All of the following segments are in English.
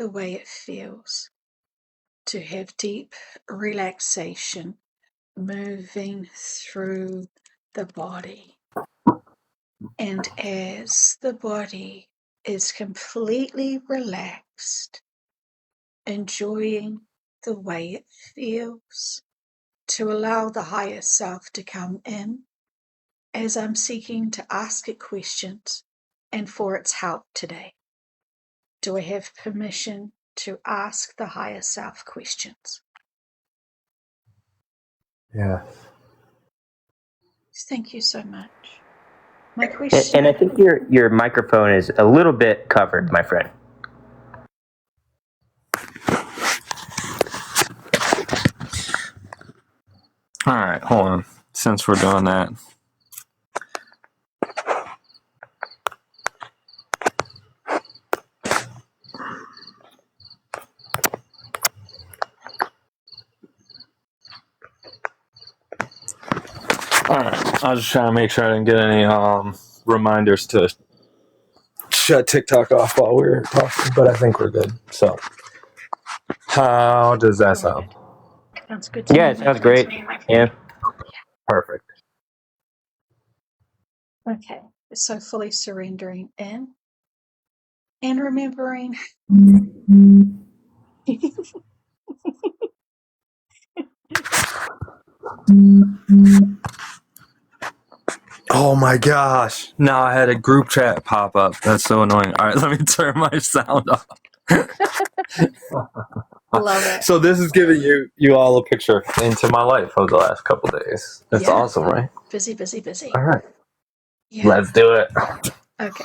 the way it feels to have deep relaxation moving through the body. And as the body is completely relaxed, enjoying the way it feels, to allow the higher self to come in as I'm seeking to ask it questions and for its help today. Do I have permission to ask the higher self questions? Yes. Thank you so much. My question. And I think your microphone is a little bit covered, my friend. All right, hold on. Since we're doing that. All right, I was just trying to make sure I didn't get any reminders to shut TikTok off while we were talking, but I think we're good. So, how does that sound? Sounds good to me. Yeah, it sounds great. Yeah. Perfect. Okay, so fully surrendering in and remembering. Oh my gosh. Now I had a group chat pop up. That's so annoying. All right, let me turn my sound off. Love it. So this is giving you all a picture into my life over the last couple days. That's awesome, right? Busy, busy, busy. All right. Yeah. Let's do it. Okay.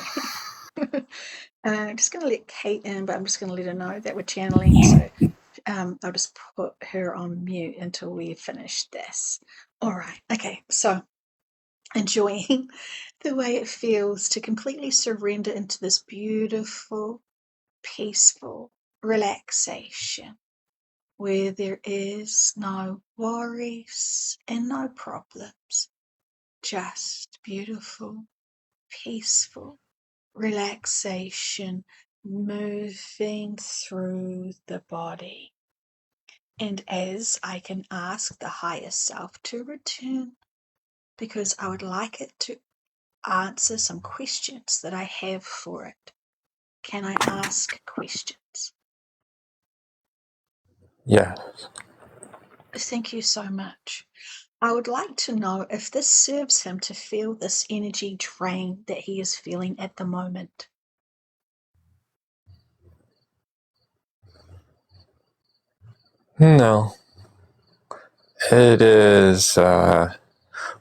I'm just going to let Kate in, but I'm just going to let her know that we're channeling. So I'll just put her on mute until we finish this. All right. Okay. So enjoying the way it feels to completely surrender into this beautiful, peaceful relaxation where there is no worries and no problems, just beautiful, peaceful relaxation moving through the body. And as I can ask the higher self to return, because I would like it to answer some questions that I have for it. Can I ask questions? Yes. Thank you so much. I would like to know if this serves him to feel this energy drain that he is feeling at the moment. No. It is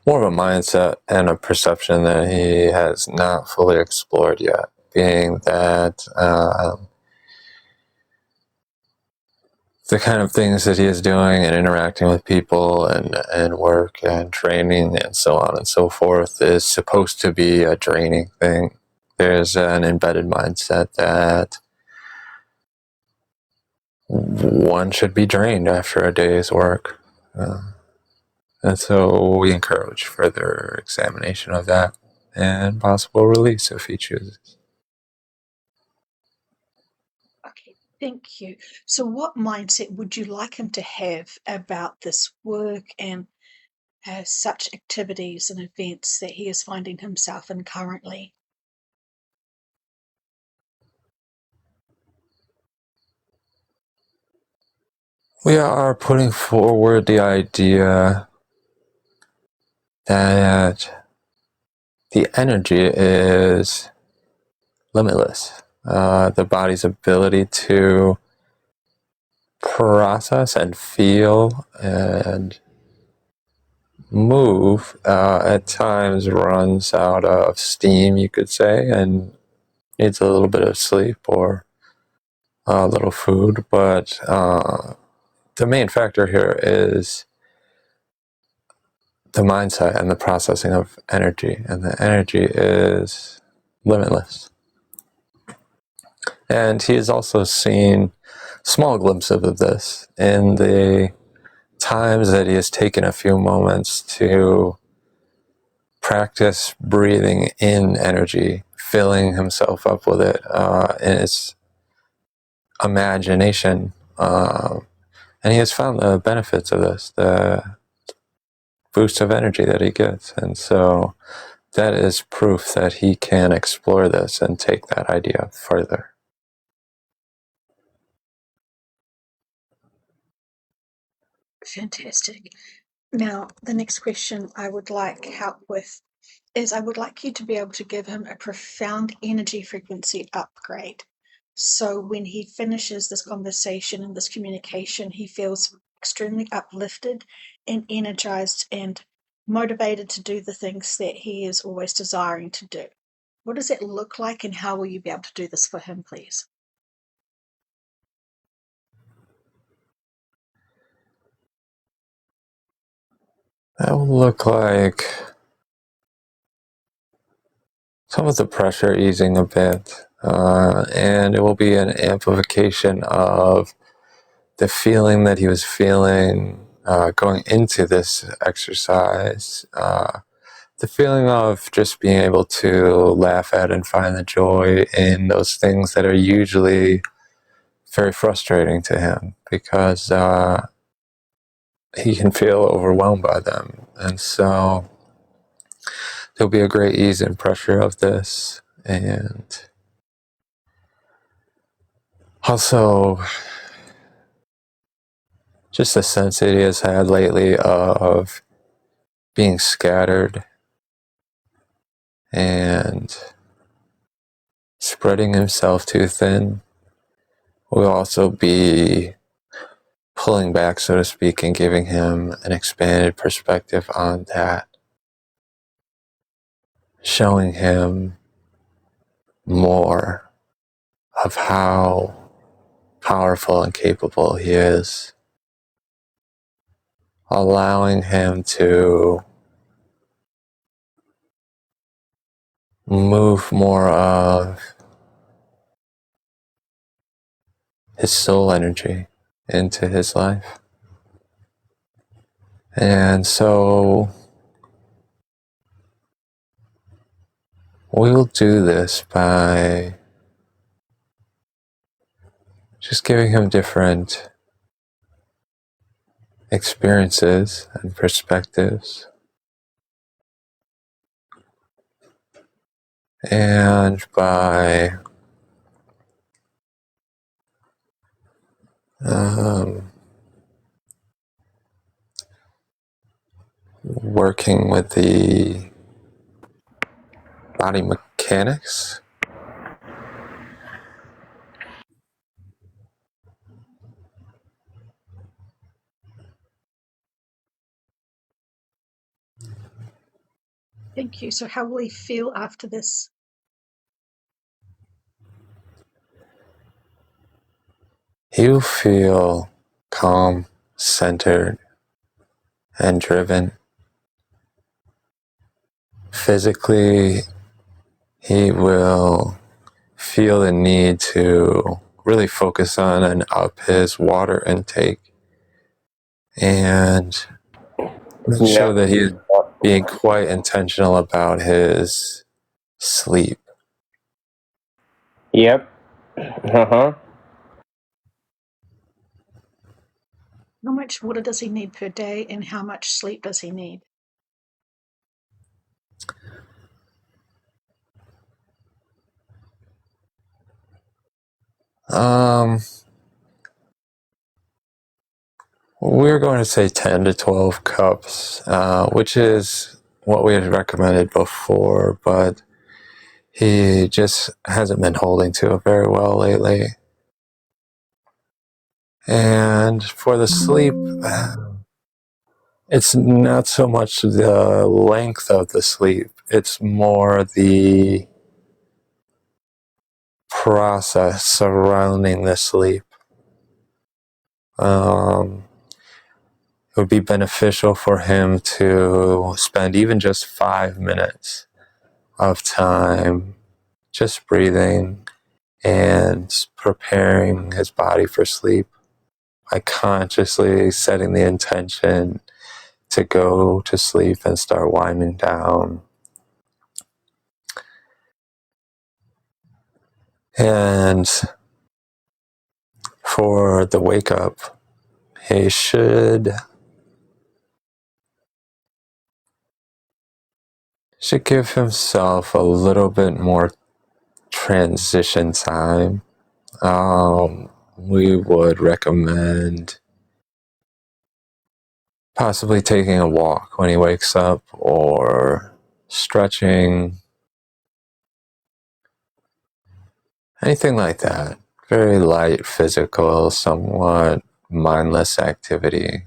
more of a mindset and a perception that he has not fully explored yet, being that the kind of things that he is doing and interacting with people and work and training and so on and so forth is supposed to be a draining thing. There's an embedded mindset that one should be drained after a day's work. And so we encourage further examination of that and possible release if he chooses. Okay, thank you. So what mindset would you like him to have about this work and such activities and events that he is finding himself in currently? We are putting forward the idea that the energy is limitless. The body's ability to process and feel and move at times runs out of steam, you could say, and needs a little bit of sleep or a little food. But the main factor here is the mindset and the processing of energy, and the energy is limitless. And he has also seen small glimpses of this in the times that he has taken a few moments to practice breathing in energy, filling himself up with it. And it's imagination. And he has found the benefits of this, the boost of energy that he gets. And so that is proof that he can explore this and take that idea further. Fantastic. Now, the next question I would like help with is I would like you to be able to give him a profound energy frequency upgrade. So when he finishes this conversation and this communication, he feels extremely uplifted and energized and motivated to do the things that he is always desiring to do. What does it look like, and how will you be able to do this for him, please? That will look like some of the pressure easing a bit, and it will be an amplification of the feeling that he was feeling going into this exercise, the feeling of just being able to laugh at and find the joy in those things that are usually very frustrating to him, because he can feel overwhelmed by them. And so there'll be a great ease and pressure of this. And also, just the sense that he has had lately of being scattered and spreading himself too thin will also be pulling back, so to speak, and giving him an expanded perspective on that, showing him more of how powerful and capable he is, allowing him to move more of his soul energy into his life. And so we will do this by just giving him different experiences and perspectives, and by working with the body mechanics. Thank you. So how will he feel after this? You feel calm, centered, and driven. Physically, he will feel the need to really focus on and up his water intake and show that he's being quite intentional about his sleep. Yep. Uh-huh. How much water does he need per day, and how much sleep does he need? We're going to say 10 to 12 cups, which is what we had recommended before, but he just hasn't been holding to it very well lately. And for the sleep, it's not so much the length of the sleep, it's more the process surrounding the sleep. It would be beneficial for him to spend even just 5 minutes of time just breathing and preparing his body for sleep by consciously setting the intention to go to sleep and start winding down. And for the wake up, he should give himself a little bit more transition time. We would recommend possibly taking a walk when he wakes up, or stretching, anything like that. Very light physical, somewhat mindless activity.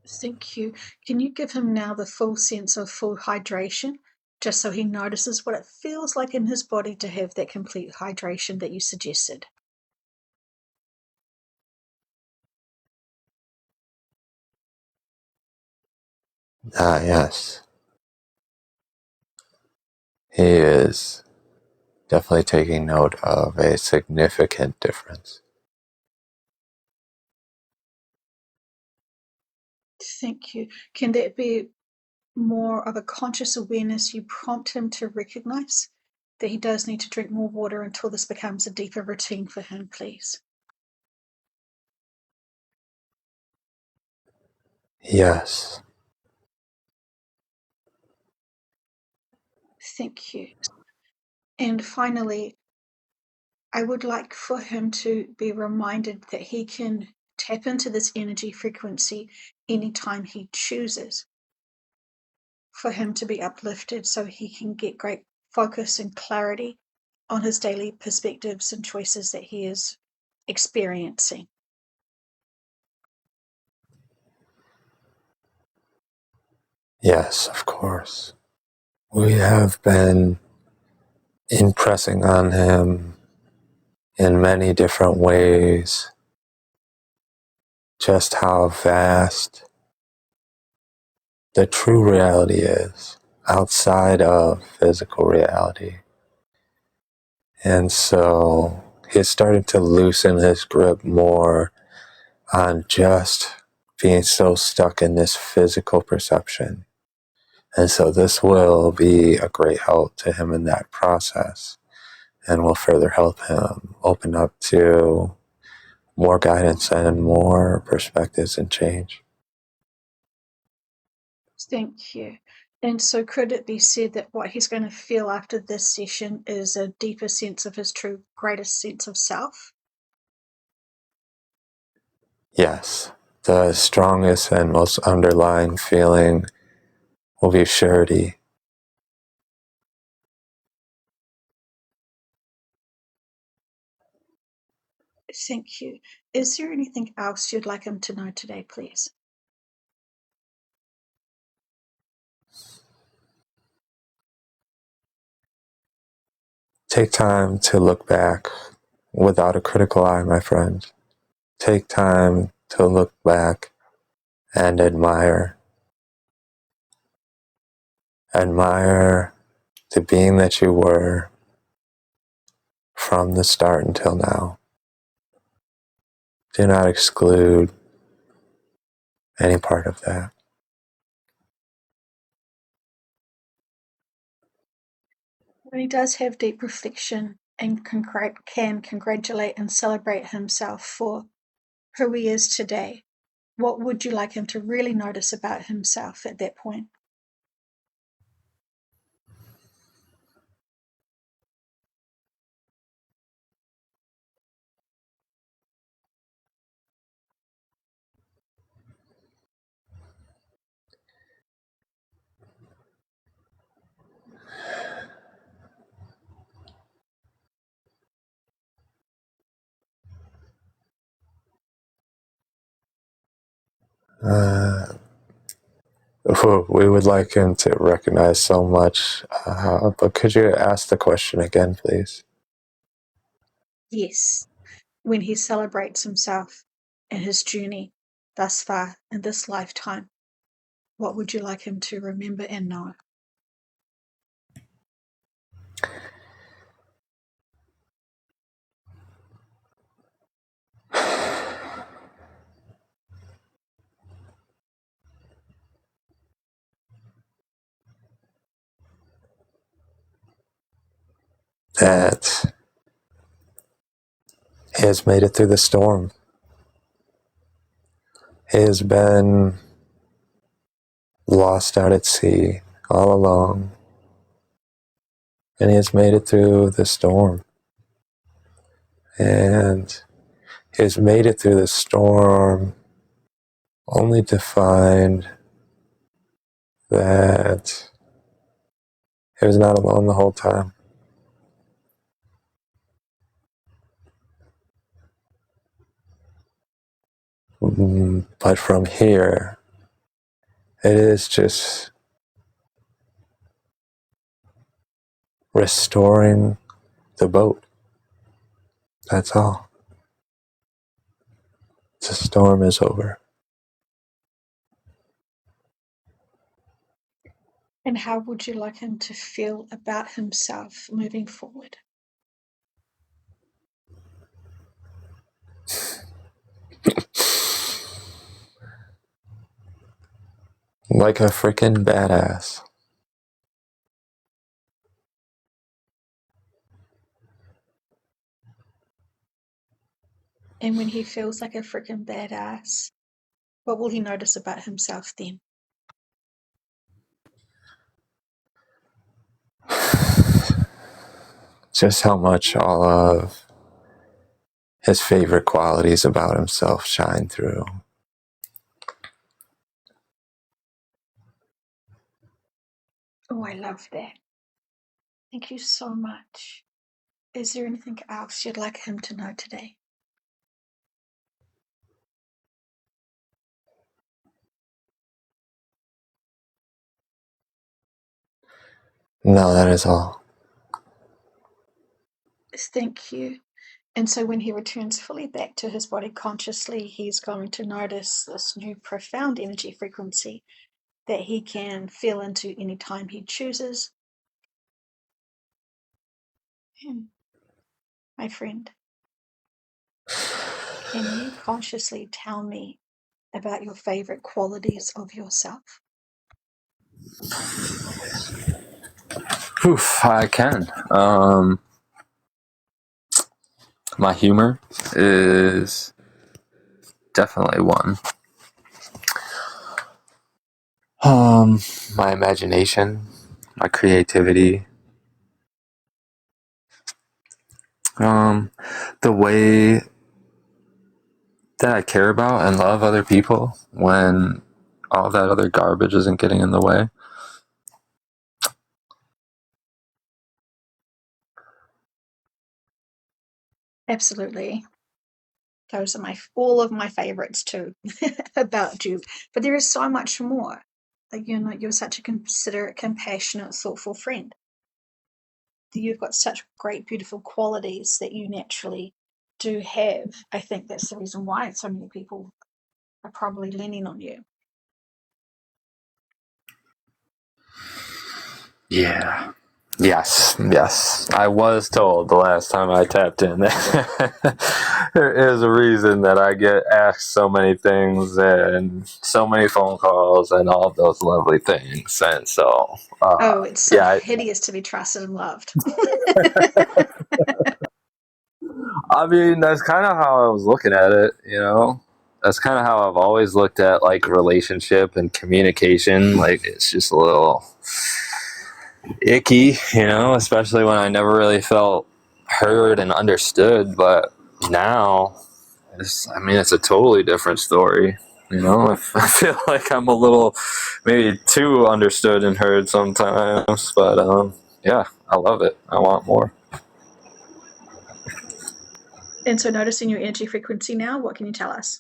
Thank you. Can you give him now the full sense of full hydration, just so he notices what it feels like in his body to have that complete hydration that you suggested? Yes. He is definitely taking note of a significant difference. Thank you. Can that be more of a conscious awareness you prompt him to recognize that he does need to drink more water until this becomes a deeper routine for him, please? Yes. Thank you. And finally, I would like for him to be reminded that he can tap into this energy frequency anytime he chooses, for him to be uplifted so he can get great focus and clarity on his daily perspectives and choices that he is experiencing. Yes, of course. We have been impressing on him in many different ways just how vast the true reality is outside of physical reality. And so he's starting to loosen his grip more on just being so stuck in this physical perception. And so this will be a great help to him in that process, and will further help him open up to more guidance and more perspectives and change. Thank you. And so, could it be said that what he's going to feel after this session is a deeper sense of his true, greatest sense of self? Yes, the strongest and most underlying feeling will be surety. Thank you. Is there anything else you'd like him to know today, please? Take time to look back without a critical eye, my friend. Take time to look back and admire. Admire the being that you were from the start until now. Do not exclude any part of that. When he does have deep reflection and can congratulate and celebrate himself for who he is today, what would you like him to really notice about himself at that point? Uh, we would like him to recognize so much, but could you ask the question again, please? Yes, when he celebrates himself and his journey thus far in this lifetime, what would you like him to remember and know? that he has made it through the storm. He has been lost out at sea all along, and he has made it through the storm. And he has made it through the storm only to find that he was not alone the whole time. But from here, it is just restoring the boat. That's all. The storm is over. And how would you like him to feel about himself moving forward? Like a freaking badass. And when he feels like a freaking badass, what will he notice about himself then? Just how much all of his favorite qualities about himself shine through. Oh, I love that. Thank you so much. Is there anything else you'd like him to know today? No, that is all. Thank you. And so when he returns fully back to his body consciously, he's going to notice this new profound energy frequency that he can feel into any time he chooses. And my friend, can you consciously tell me about your favorite qualities of yourself? Oof, I can. My humor is definitely one. My imagination, my creativity, the way that I care about and love other people when all that other garbage isn't getting in the way. Absolutely. Those are all of my favorites too about you. But there is so much more. Like, you're such a considerate, compassionate, thoughtful friend. You've got such great, beautiful qualities that you naturally do have. I think that's the reason why so many people are probably leaning on you. Yeah. Yes. I was told the last time I tapped in that there is a reason that I get asked so many things and so many phone calls and all of those lovely things. And so, Oh, it's so hideous to be trusted and loved. I mean, that's kind of how I was looking at it, you know? That's kind of how I've always looked at, like, relationship and communication. Like, it's just a little icky, you know, especially when I never really felt heard and understood. But now, it's a totally different story. You know, I feel like I'm a little maybe too understood and heard sometimes. But yeah, I love it. I want more. And so, noticing your energy frequency now, what can you tell us?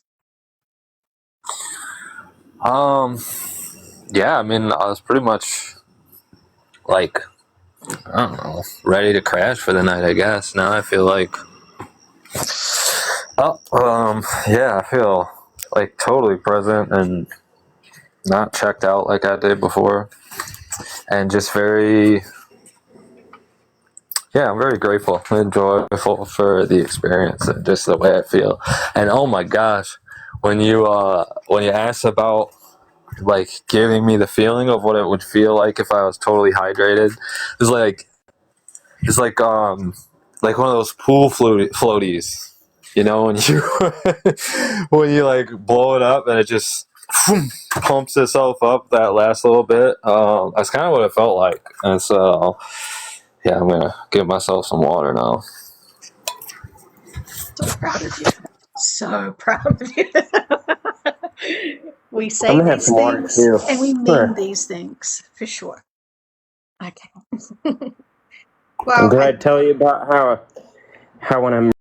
Yeah, I mean, I was pretty much like, I don't know, ready to crash for the night, I guess. Now I feel like, yeah, I feel like totally present and not checked out like I did before. And just I'm very grateful and joyful for the experience and just the way I feel. And oh my gosh, when you asked about like giving me the feeling of what it would feel like if I was totally hydrated, it's like It's like one of those pool floaties. You know, when you when you like blow it up and it just pumps itself up that last little bit. That's kind of what it felt like. And so, yeah, I'm gonna give myself some water now. So proud of you. So proud of you. We I'm say gonna have these some water things too. and we mean Sure. these things for sure. Okay. I'm Well, glad to tell you about how when I'm